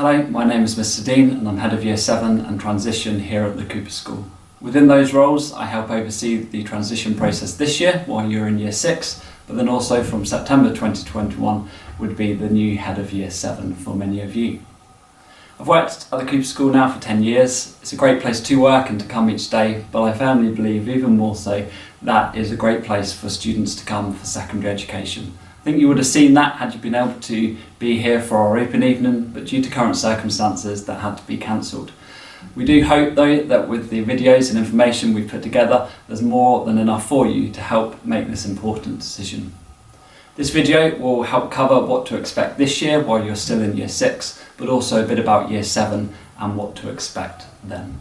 Hello, my name is Mr. Dean and I'm Head of Year 7 and Transition here at the Cooper School. Within those roles, I help oversee the transition process this year while you're in Year 6, but then also from September 2021 would be the new Head of Year 7 for many of you. I've worked at the Cooper School now for 10 years. It's a great place to work and to come each day, but I firmly believe even more so that is a great place for students to come for secondary education. I think you would have seen that had you been able to be here for our open evening, but due to current circumstances that had to be cancelled. We do hope though that with the videos and information we've put together, there's more than enough for you to help make this important decision. This video will help cover what to expect this year while you're still in Year 6, but also a bit about Year 7 and what to expect then.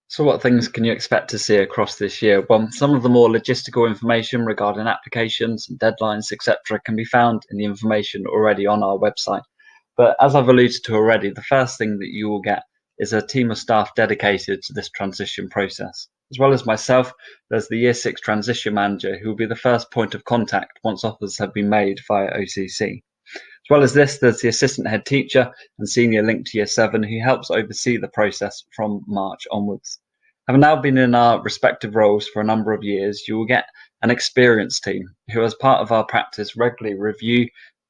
So what things can you expect to see across this year? Well, some of the more logistical information regarding applications and deadlines, etc. can be found in the information already on our website. But as I've alluded to already, the first thing that you will get is a team of staff dedicated to this transition process. As well as myself, there's the Year 6 Transition Manager who will be the first point of contact once offers have been made via OCC. As well as this, there's the Assistant Head Teacher and Senior Link to Year 7 who helps oversee the process from March onwards. Having now been in our respective roles for a number of years, you will get an experienced team who, as part of our practice, regularly review,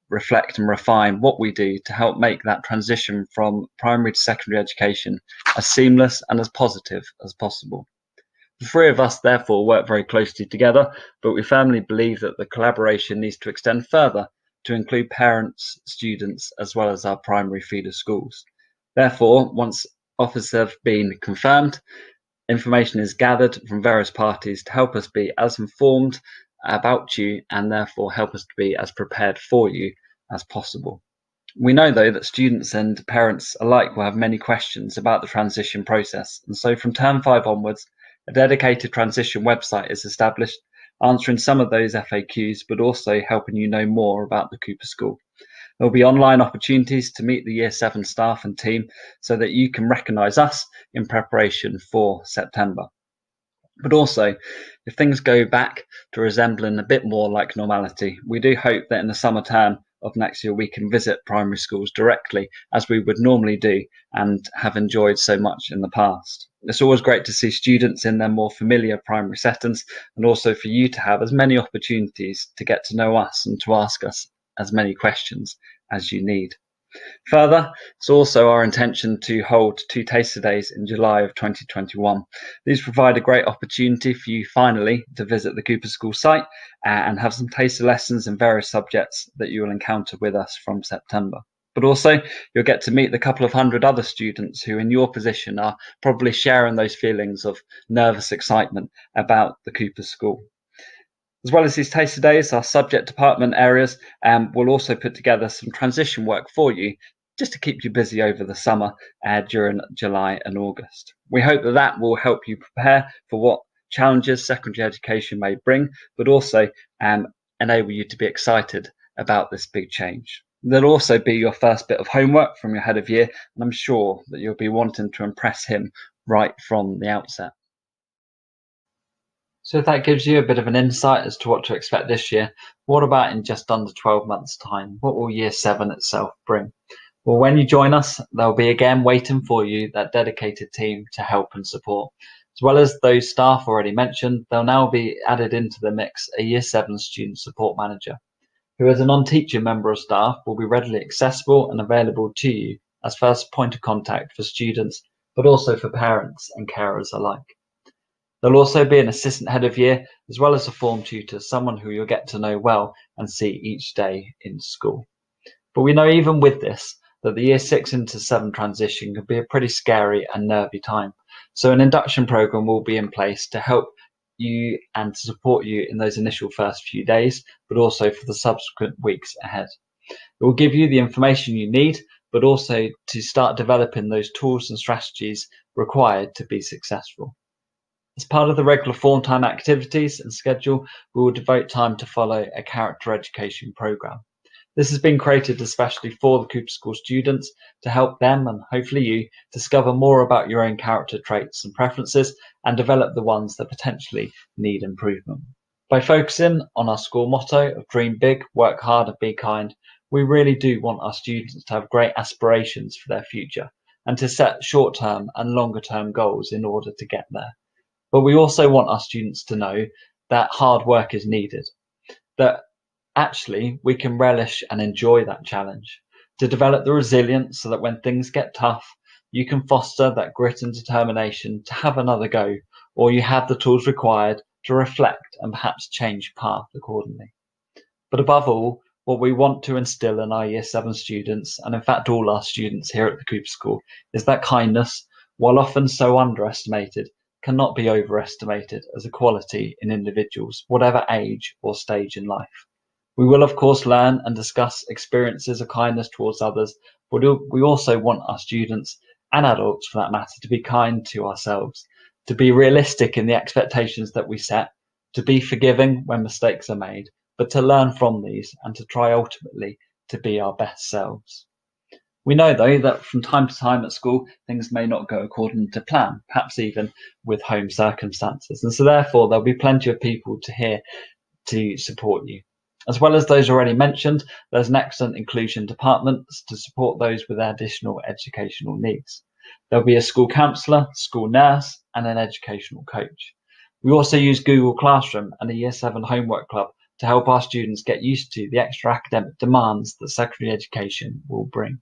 reflect and refine what we do to help make that transition from primary to secondary education as seamless and as positive as possible. The three of us therefore work very closely together, but we firmly believe that the collaboration needs to extend further to include parents, students, as well as our primary feeder schools. Therefore, once offers have been confirmed, information is gathered from various parties to help us be as informed about you and therefore help us to be as prepared for you as possible. We know though that students and parents alike will have many questions about the transition process, and so from Term 5 onwards, a dedicated transition website is established, answering some of those FAQs but also helping you know more about the Cooper School. There will be online opportunities to meet the Year 7 staff and team so that you can recognise us in preparation for September. But also, if things go back to resembling a bit more like normality, we do hope that in the summer term of next year we can visit primary schools directly as we would normally do and have enjoyed so much in the past. It's always great to see students in their more familiar primary settings and also for you to have as many opportunities to get to know us and to ask us as many questions as you need. Further, it's also our intention to hold 2 taster days in July of 2021. These provide a great opportunity for you finally to visit the Cooper School site and have some taster lessons in various subjects that you will encounter with us from September. But also, you'll get to meet the couple of hundred other students who in your position are probably sharing those feelings of nervous excitement about the Cooper School. As well as these taster days, our subject department areas will also put together some transition work for you just to keep you busy over the summer during July and August. We hope that that will help you prepare for what challenges secondary education may bring, but also enable you to be excited about this big change. There'll also be your first bit of homework from your head of year, and I'm sure that you'll be wanting to impress him right from the outset. So if that gives you a bit of an insight as to what to expect this year, what about in just under 12 months' time? What will Year 7 itself bring? Well, when you join us, there'll be again waiting for you that dedicated team to help and support. As well as those staff already mentioned, there'll now be added into the mix a Year 7 student support manager, who as a non-teaching member of staff will be readily accessible and available to you as first point of contact for students, but also for parents and carers alike. There'll also be an assistant head of year, as well as a form tutor, someone who you'll get to know well and see each day in school. But we know even with this, that the Year 6 into 7 transition can be a pretty scary and nervy time. So an induction programme will be in place to help you and to support you in those initial first few days, but also for the subsequent weeks ahead. It will give you the information you need, but also to start developing those tools and strategies required to be successful. As part of the regular form time activities and schedule, we will devote time to follow a character education programme. This has been created especially for the Cooper School students to help them and hopefully you discover more about your own character traits and preferences and develop the ones that potentially need improvement. By focusing on our school motto of dream big, work hard and be kind, We really do want our students to have great aspirations for their future and to set short-term and longer-term goals in order to get there. But we also want our students to know that hard work is needed, that actually we can relish and enjoy that challenge, to develop the resilience so that when things get tough, you can foster that grit and determination to have another go, or you have the tools required to reflect and perhaps change path accordingly. But above all, what we want to instill in our Year 7 students, and in fact all our students here at the Cooper School, is that kindness, while often so underestimated, cannot be overestimated as a quality in individuals, whatever age or stage in life. We will, of course, learn and discuss experiences of kindness towards others, but we also want our students, and adults for that matter, to be kind to ourselves, to be realistic in the expectations that we set, to be forgiving when mistakes are made, but to learn from these and to try ultimately to be our best selves. We know, though, that from time to time at school, things may not go according to plan, perhaps even with home circumstances. And so therefore, there'll be plenty of people here to support you. As well as those already mentioned, there's an excellent inclusion department to support those with additional educational needs. There'll be a school counsellor, school nurse, and an educational coach. We also use Google Classroom and a Year 7 homework club to help our students get used to the extra academic demands that secondary education will bring.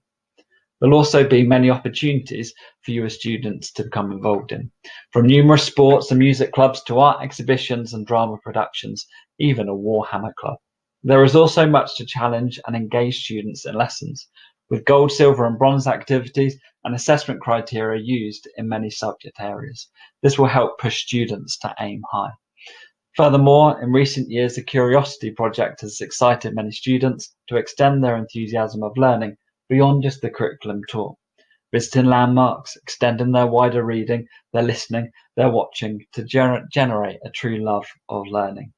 There'll also be many opportunities for you as students to become involved in, from numerous sports and music clubs to art exhibitions and drama productions, even a Warhammer club. There is also much to challenge and engage students in lessons, with gold, silver and bronze activities and assessment criteria used in many subject areas. This will help push students to aim high. Furthermore, in recent years, the Curiosity Project has excited many students to extend their enthusiasm of learning beyond just the curriculum taught, visiting landmarks, extending their wider reading, their listening, their watching to generate a true love of learning.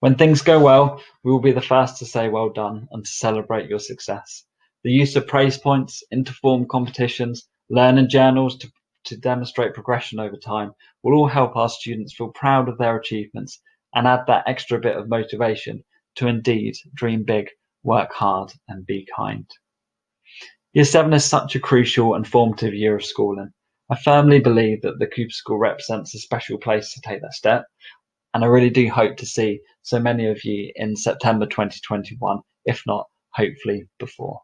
When things go well, we will be the first to say well done and to celebrate your success. The use of praise points, interform competitions, learning journals to demonstrate progression over time will all help our students feel proud of their achievements and add that extra bit of motivation to indeed dream big, work hard and be kind. Year 7 is such a crucial and formative year of schooling. I firmly believe that the Cooper School represents a special place to take that step, and I really do hope to see so many of you in September 2021, if not, hopefully before.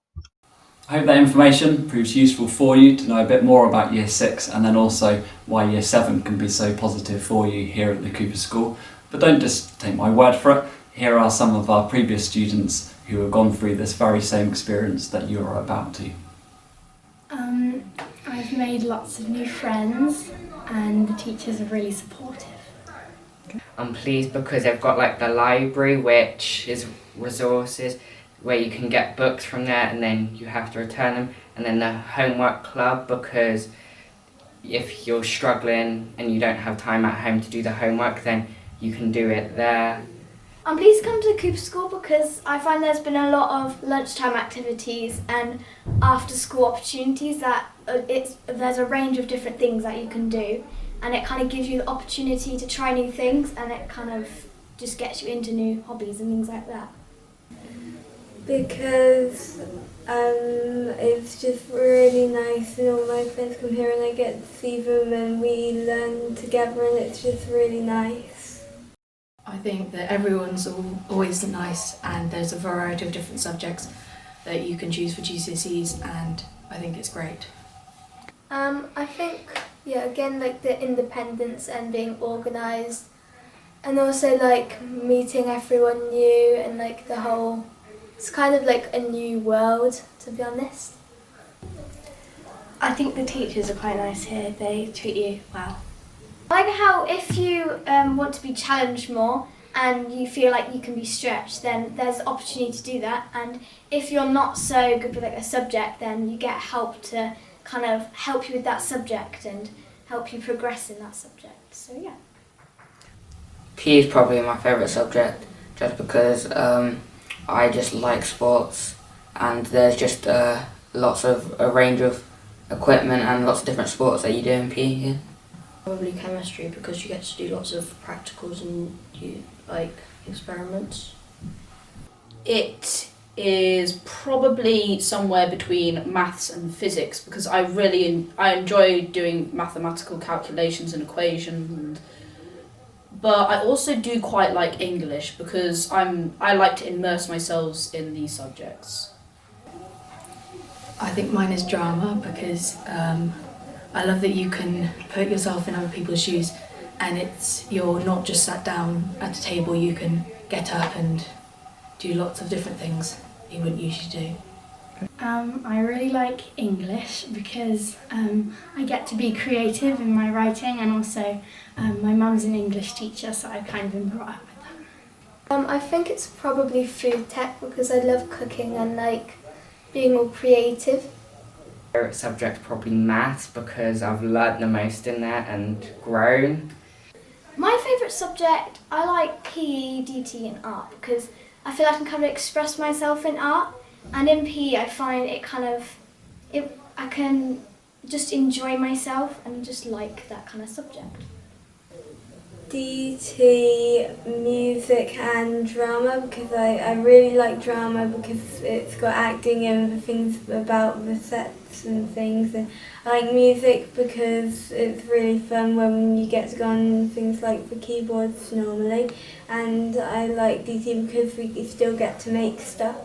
I hope that information proves useful for you to know a bit more about Year 6 and then also why Year 7 can be so positive for you here at the Cooper School. But don't just take my word for it. Here are some of our previous students who have gone through this very same experience that you are about to. I've made lots of new friends and the teachers are really supportive. I'm pleased because they've got like the library, which is resources where you can get books from there and then you have to return them, and then the homework club because if you're struggling and you don't have time at home to do the homework, then you can do it there. I'm pleased to come to the Cooper School because I find there's been a lot of lunchtime activities and after school opportunities that there's a range of different things that you can do, and it kind of gives you the opportunity to try new things, and it kind of just gets you into new hobbies and things like that. Because it's just really nice and all my friends come here and I get to see them and we learn together and it's just really nice. I think that everyone's always nice and there's a variety of different subjects that you can choose for GCSEs and I think it's great. I think, again, like the independence and being organised, and also like meeting everyone new and like the whole, it's kind of like a new world, to be honest. I think the teachers are quite nice here, they treat you well. I like how if you want to be challenged more and you feel like you can be stretched, then there's the opportunity to do that, and if you're not so good with like a subject, then you get help to kind of help you with that subject and help you progress in that subject, so yeah. PE is probably my favourite subject just because I just like sports and there's just a range of equipment and lots of different sports that you do in PE here. Probably chemistry because you get to do lots of practicals and experiments. It is probably somewhere between maths and physics, because I enjoy doing mathematical calculations and equations, but I also do quite like English because I like to immerse myself in these subjects. I think mine is drama because I love that you can put yourself in other people's shoes, and you're not just sat down at a table. You can get up and do lots of different things you wouldn't usually do. I really like English because I get to be creative in my writing, and also my mum's an English teacher, so I've kind of been brought up with that. I think it's probably food tech because I love cooking and like being all creative. Favorite subject probably maths because I've learnt the most in there and grown. My favourite subject, I like PE, DT and art because I feel I can kind of express myself in art, and in PE I find I can just enjoy myself and just like that kind of subject. DT, music and drama because I really like drama because it's got acting and things about the sets and things. And I like music because it's really fun when you get to go on things like the keyboards normally. And I like DT because we still get to make stuff.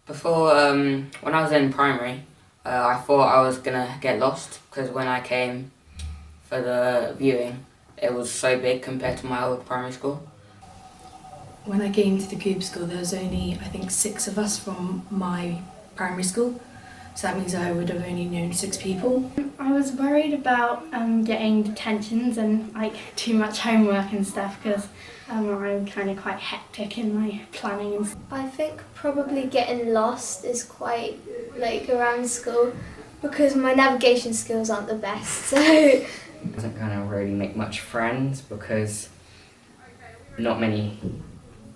Before, when I was in primary, I thought I was going to get lost because when I came for the viewing, it was so big compared to my old primary school. When I came to the Cube School, there was only, I think, 6 of us from my primary school. So that means I would have only known 6 people. I was worried about getting detentions and like too much homework and stuff because I'm kind of quite hectic in my planning and stuff. I think probably getting lost is quite like around school because my navigation skills aren't the best. So I wasn't going to really make much friends because not many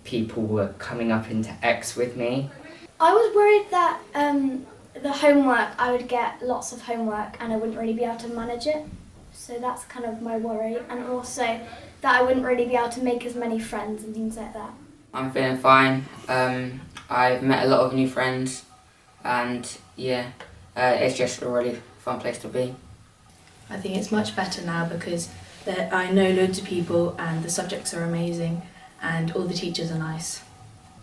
people were coming up into X with me. I was worried that the homework, I would get lots of homework and I wouldn't really be able to manage it. So that's kind of my worry, and also that I wouldn't really be able to make as many friends and things like that. I'm feeling fine. I've met a lot of new friends and yeah, it's just a really fun place to be. I think it's much better now because I know loads of people and the subjects are amazing and all the teachers are nice.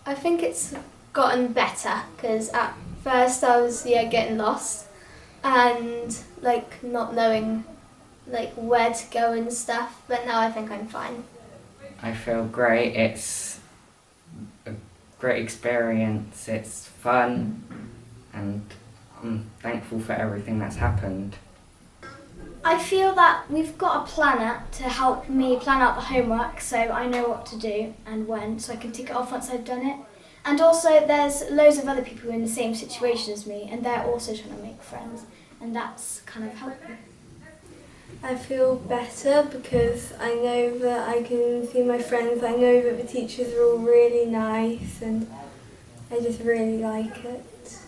I think it's gotten better because at first I was getting lost and like not knowing like where to go and stuff, but now I think I'm fine. I feel great. It's a great experience. It's fun and I'm thankful for everything that's happened. I feel that we've got a planner to help me plan out the homework so I know what to do and when, so I can tick it off once I've done it. And also there's loads of other people in the same situation as me and they're also trying to make friends, and that's kind of helpful. I feel better because I know that I can see my friends, I know that the teachers are all really nice and I just really like it.